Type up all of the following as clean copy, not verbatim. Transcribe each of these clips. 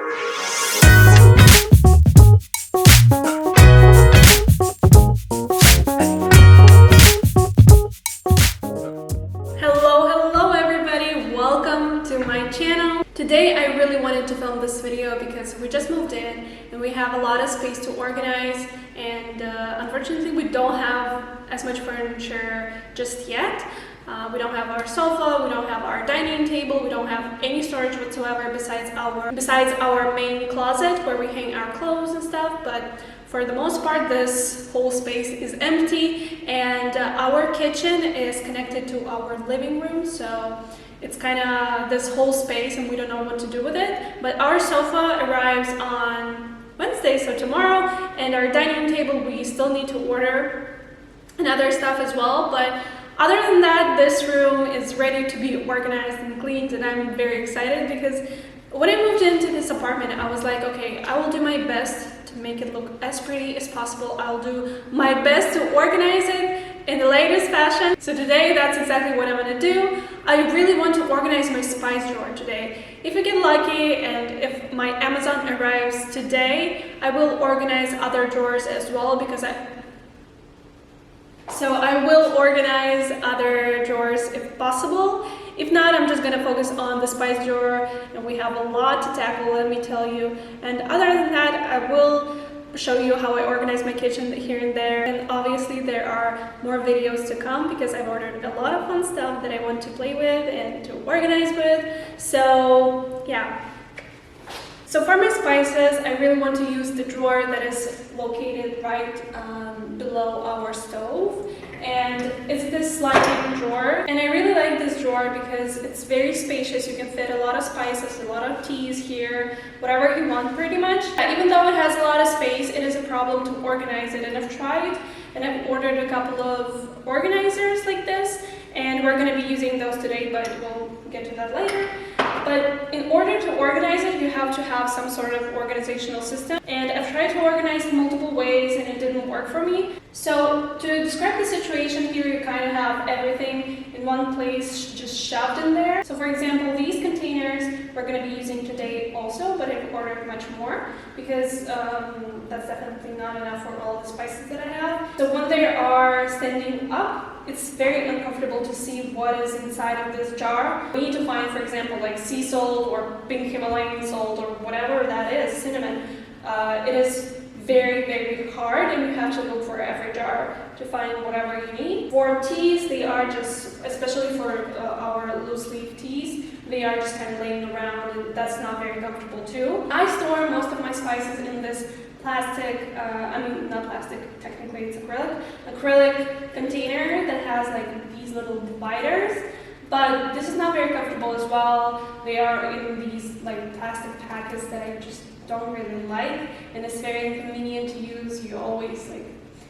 Hello everybody, welcome to my channel. Today I really wanted to film this video because we just moved in and we have a lot of space to organize, and unfortunately we don't have as much furniture just yet. We don't have our sofa, we don't have our dining table, we don't have any storage whatsoever besides our main closet where we hang our clothes and stuff. But for the most part, this whole space is empty, and our kitchen is connected to our living room, so it's kind of this whole space and we don't know what to do with it. But our sofa arrives on Wednesday, so tomorrow, and our dining table we still need to order and other stuff as well. But other than that, this room is ready to be organized and cleaned, and I'm very excited because when I moved into this apartment, I was like, okay, I will do my best to make it look as pretty as possible. I'll do my best to organize it in the latest fashion. So today, that's exactly what I'm gonna do. I really want to organize my spice drawer today. If I get lucky and if my Amazon arrives today, I will organize other drawers as well, because I will organize other drawers if possible. If not, I'm just gonna focus on the spice drawer, and we have a lot to tackle, let me tell you. And other than that, I will show you how I organize my kitchen here and there. And obviously there are more videos to come because I've ordered a lot of fun stuff that I want to play with and to organize with. So yeah. So for my spices, I really want to use the drawer that is located right below our stove. And it's this sliding drawer, and I really like this drawer because it's very spacious. You can fit a lot of spices, a lot of teas here, whatever you want pretty much. Even though it has a lot of space, it is a problem to organize it, and I've tried and I've ordered a couple of organizers like this, and we're going to be using those today, but we'll get to that later. But in order to organize it, you have to have some sort of organizational system. And I've tried to organize in multiple ways and it didn't work for me. So to describe the situation here, you kind of have everything in one place just shoved in there. So for example, these containers we're going to be using today also, but I've ordered much more because that's definitely not enough for all the spices that I have. So when they are standing up, it's very uncomfortable to see what is inside of this jar. We need to find, for example, like sea salt or pink Himalayan salt or whatever that is, cinnamon. It is very, very hard, and you have to look for every jar to find whatever you need. For teas, they are just, especially for our loose leaf teas, they are just kind of laying around, and that's not very comfortable too. I store most of my spices in this plastic, not plastic, technically it's acrylic container that has like these little dividers, but this is not very comfortable as well. They are in these like plastic packets that I just don't really like, and it's very inconvenient to use. You always like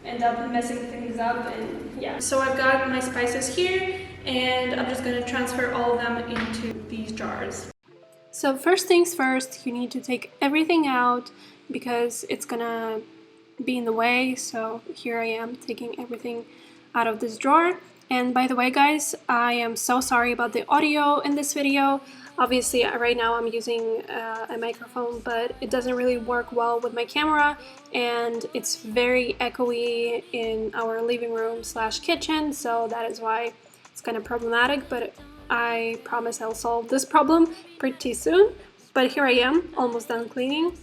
end up messing things up, and yeah. So I've got my spices here, and I'm just gonna transfer all of them into these jars. So first things first, you need to take everything out because it's gonna be in the way. So here I am taking everything out of this drawer. And by the way, guys, I am so sorry about the audio in this video. Obviously right now I'm using a microphone, but it doesn't really work well with my camera, and it's very echoey in our living room / kitchen, so that is why it's kind of problematic. But I promise I'll solve this problem pretty soon. But here I am, almost done cleaning.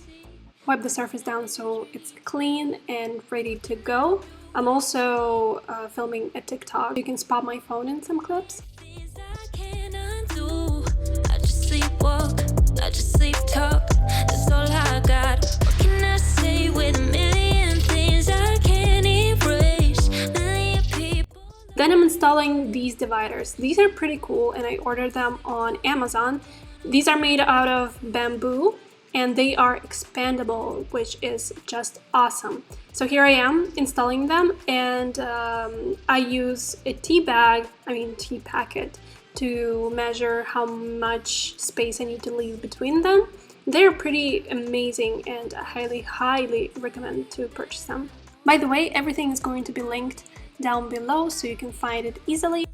Wipe the surface down so it's clean and ready to go. I'm also filming a TikTok. You can spot my phone in some clips. Then I'm installing these dividers. These are pretty cool, and I ordered them on Amazon. These are made out of bamboo, and they are expandable, which is just awesome. So here I am installing them, and I use a tea packet to measure how much space I need to leave between them. They're pretty amazing, and I highly recommend to purchase them. By the way, everything is going to be linked down below so you can find it easily.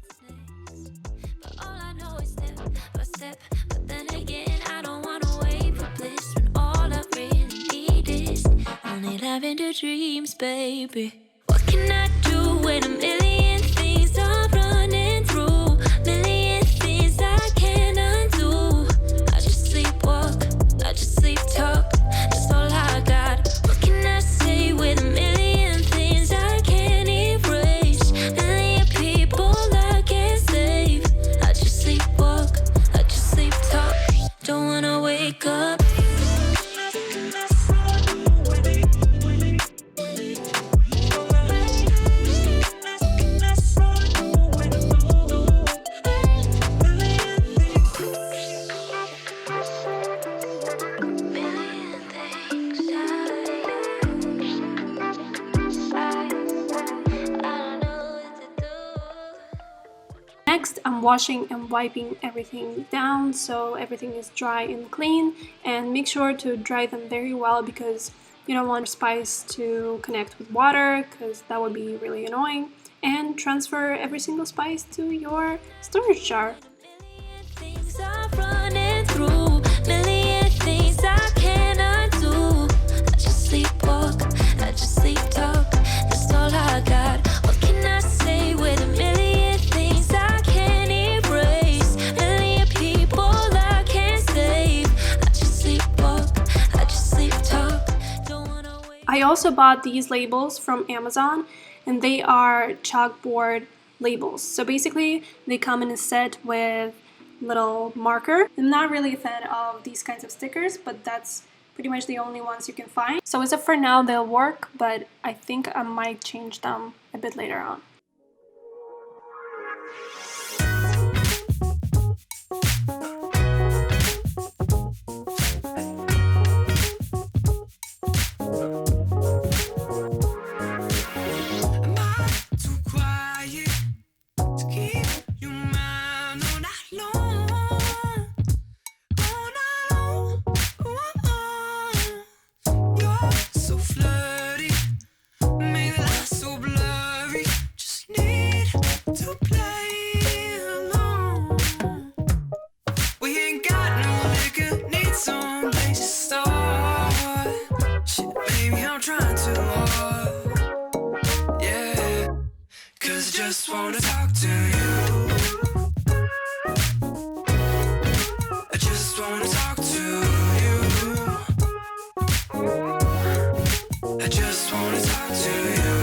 please, baby. What can I do when a million things are running through? Million things I can't undo. I just sleepwalk, I just sleep talk. That's all I got. What can I say with a million things I can't erase? Million people I can't save. I just sleepwalk, I just sleep talk. Don't wanna wake up. Next, I'm washing and wiping everything down so everything is dry and clean, and make sure to dry them very well because you don't want spice to connect with water because that would be really annoying. And transfer every single spice to your storage jar. Million things are running through. Million things I cannot do. I just sleepwalk, I just sleep talk. That's all I got. What can I say with a million things I can't erase? Million people I can't save. I just sleepwalk, I just sleep talk. Don't wanna wait. I also bought these labels from Amazon, and they are chalkboard labels. So basically, they come in a set with little marker. I'm not really a fan of these kinds of stickers, but that's pretty much the only ones you can find. So as of for now, they'll work, but I think I might change them a bit later on. Just wanna talk to you. I just wanna talk to you. I just wanna talk to you.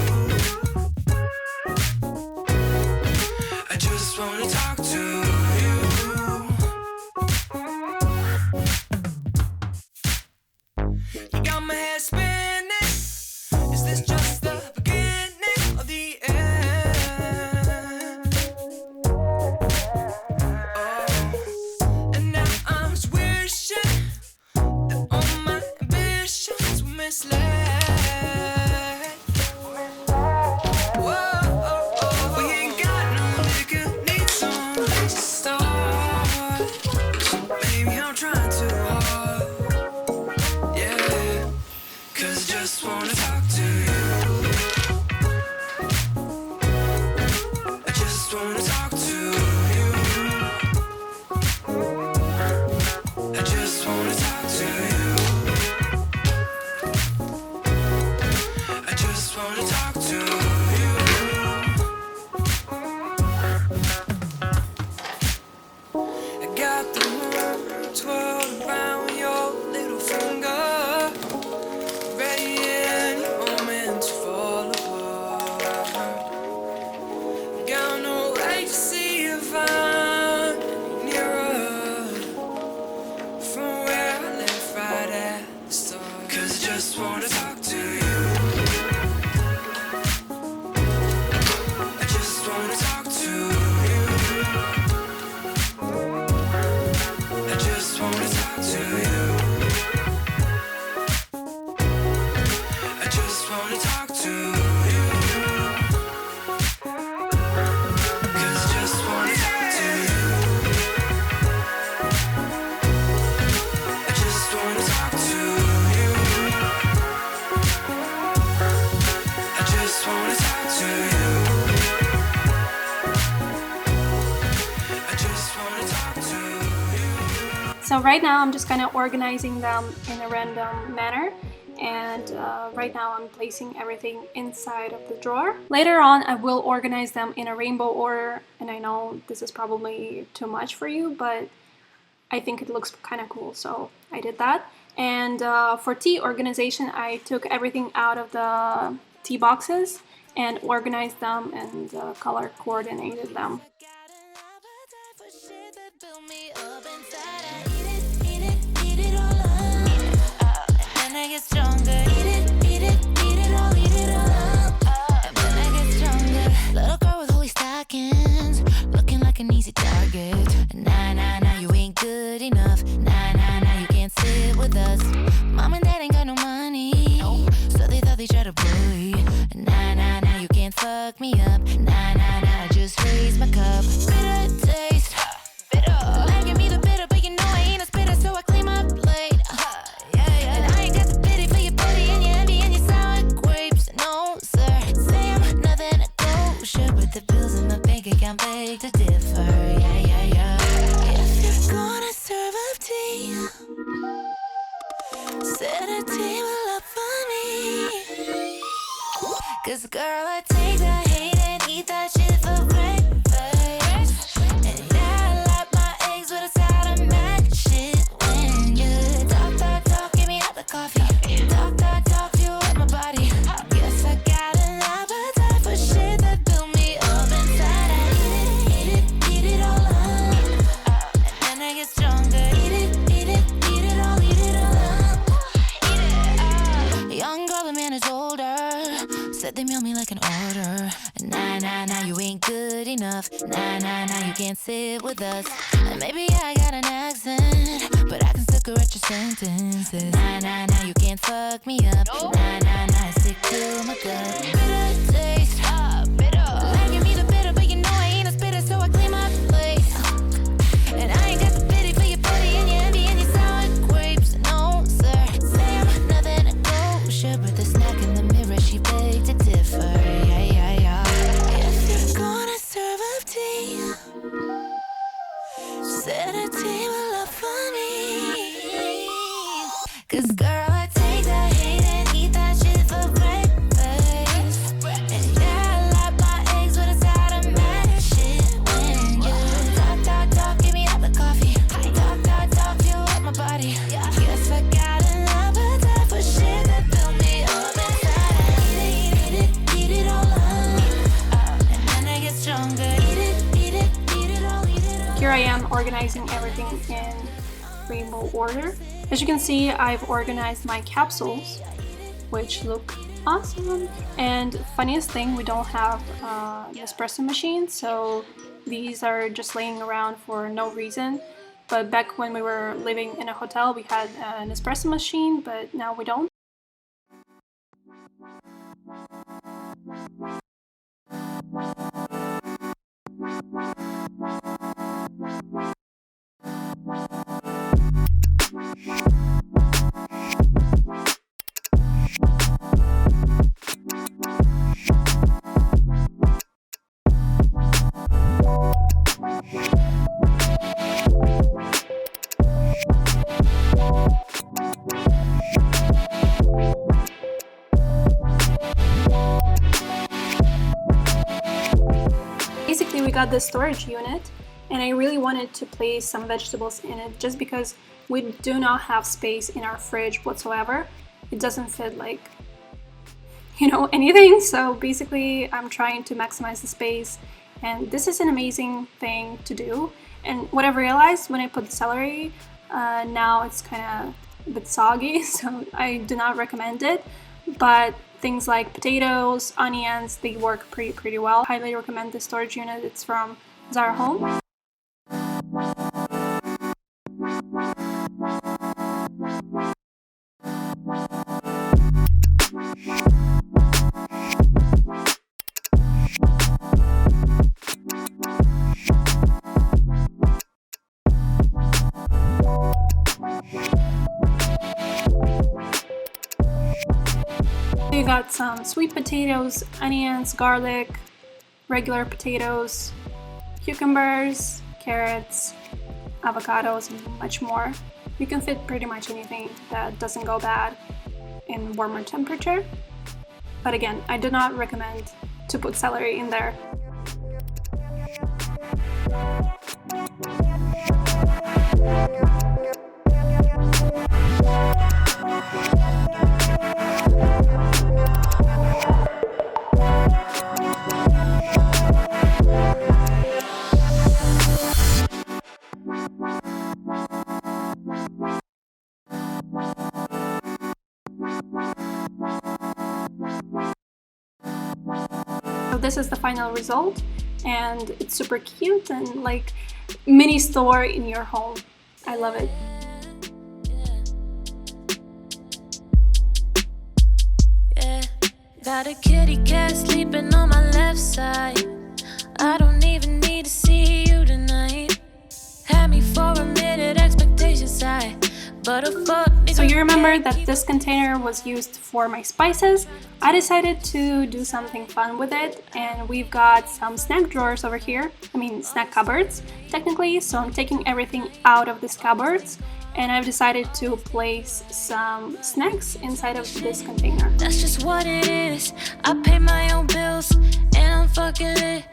I just wanna talk to you. You got my head spinning. Is this just the beginning of the end? Oh, and now I'm just wishing that all my ambitions were misled. Whoa, we ain't got no liquor, need some place to start. Baby, I'm trying too hard. Yeah, 'cause I just wanna talk to you. I just wanna talk to you. I just wanna talk to you. I just wanna talk to you. I got the world twirled around your little finger, ready any moment to fall apart. Got no way to see if I'm any nearer from where I left right at the start. 'Cause I just wanna talk to you. I just wanna talk to you. I just wanna talk to you. I just wanna talk to you. 'Cause I just wanna talk to you. I just wanna talk to you. I just wanna talk to you. I just wanna talk to you. So right now I'm just kind of organizing them in a random manner, and right now I'm placing everything inside of the drawer. Later on I will organize them in a rainbow order, and I know this is probably too much for you, but I think it looks kind of cool, so I did that. And for tea organization, I took everything out of the tea boxes and organized them and color coordinated them. Looking like an easy target. Nah, nah, nah, you ain't good enough. Nah, nah, nah, you can't sit with us. Mom and dad ain't got no money, so they thought they tried to bully. Nah, nah, nah, you can't fuck me up. Nah, nah, nah, I just raise my cup. Bitter taste, bitter. Life give me the bitter, but you know I ain't a spitter, so I clean my plate. And I ain't got the pity for your pity and your envy and your sour grapes. No, sir, say I'm nothing kosher, but the bills in my bank account beg to differ. If you're gonna serve up tea, set a table up for me. 'Cause girl, I take the hate and eat that shit for breakfast. And yeah, I like my eggs with a side of mac shit. When you talk, give me out the coffee. Talk, fuel up my body. Guess I got an appetite for shit that build me up inside. I eat it all up, and then I get stronger. Eat it all up. Young girl, the man is older. Said they mail me like an order. Nah, nah, nah, you ain't good enough. Nah, nah, nah, you can't sit with us. Maybe I got an accent, but I can still correct your sentences. Nah, nah, nah, you can't fuck me up. Nah, nah, nah, I stick to my gut. Bitter taste, bitter. Life give me the bitter, but you know I ain't a spitter, so I clean my plate. And I ain't got the pity for your pity and your envy and your sour grapes. No, sir, say I'm nothing kosher, but the snack in the mirror, she begged to differ. If you're gonna serve up tea, set a table up for me. 'Cause girl, I take the hate and eat that shit for breakfast. And yeah, I like my eggs with a side of mac shit. When you talk, give me out the coffee. Talk, fuel up my body. Guess I got an appetite for shit that build me up inside. Eat it all up, and then I get stronger. Eat it all up. Here I am organizing everything in rainbow order. As you can see, I've organized my capsules, which look awesome. And funniest thing, we don't have an espresso machine, so these are just laying around for no reason. But back when we were living in a hotel, we had an espresso machine, but now we don't. Basically, we got this storage unit, and I really wanted to place some vegetables in it just because we do not have space in our fridge whatsoever. It doesn't fit like, anything. So basically, I'm trying to maximize the space, and this is an amazing thing to do. And what I've realized when I put the celery, now it's kind of a bit soggy, so I do not recommend it. But things like potatoes, onions, they work pretty well. Highly recommend this storage unit. It's from Zara Home. We got some sweet potatoes, onions, garlic, regular potatoes, cucumbers, carrots, avocados, and much more. You can fit pretty much anything that doesn't go bad in warmer temperature. But again, I do not recommend to put celery in there. So this is the final result, and it's super cute and like mini store in your home. I love it. Yeah, got a kitty cat sleeping on my left side. I don't even need to see you tonight. Had me for a minute, expectations high. But a fuck. So you remember that this container was used for my spices. I decided to do something fun with it, and we've got some snack drawers over here. I mean snack cupboards technically, so I'm taking everything out of these cupboards, and I've decided to place some snacks inside of this container. That's just what it is. I pay my own bills and I'm fucking lit.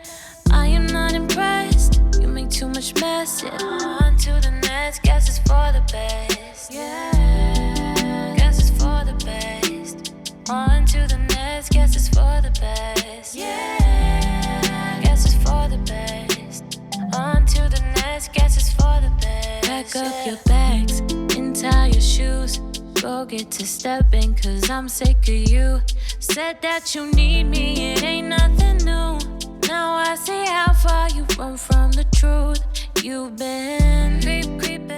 I am not impressed. You make too much mess. Yeah. On to the next. Guess it's for the best. Yeah. Guess it's for the best. On to the next. Guess it's for the best. Yeah. Guess it's for the best. On to the next. Guess it's for the best. Pack up your bags and tie your shoes. Go get to stepping, cause I'm sick of you. Said that you need me, it ain't nothing new. Now I see how far you run from the truth. You've been creeping.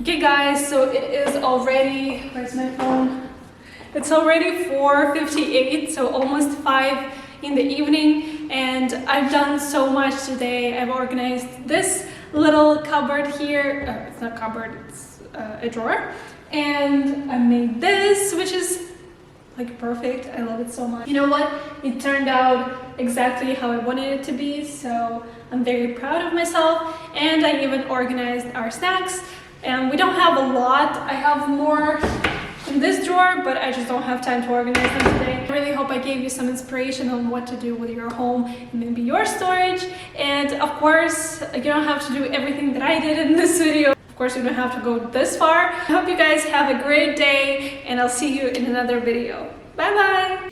Okay guys, so it is already, where's my phone? It's already 4:58, so almost 5 in the evening, and I've done so much today. I've organized this little cupboard here. It's not a cupboard, it's a drawer. And I made this, which is like perfect. I love it so much. You know what? It turned out exactly how I wanted it to be, so I'm very proud of myself. And I even organized our snacks. And we don't have a lot. I have more in this drawer, but I just don't have time to organize them today. I really hope I gave you some inspiration on what to do with your home and maybe your storage. And of course, you don't have to do everything that I did in this video. Of course, you don't have to go this far. I hope you guys have a great day, and I'll see you in another video. Bye bye!